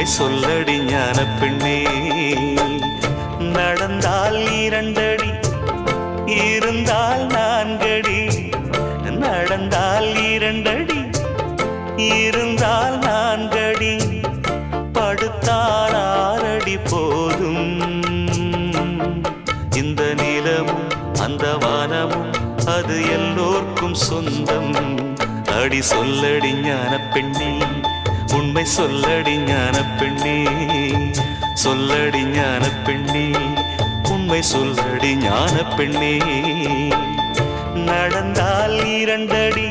உண்மை சொல்லடி ஞான பெண்ணே. நடந்தால் 2 அடி, இருந்தால் 4 அடி. நடந்தால் 2 அடி, இருந்தால் 4 அடி. படுத்தால் 6 அடி போதும். இந்த நிலமும் அந்த வானமும் அது எல்லோர்க்கும் சொந்தம். அடி சொல்லடி ஞான பெண்ணே, உண்மை சொல்லடி ஞான பெண்ணே. சொல்லடி ஞான பெண்ணே, உண்மை சொல்லடி ஞான பெண்ணே. நடந்தால் 2 அடி,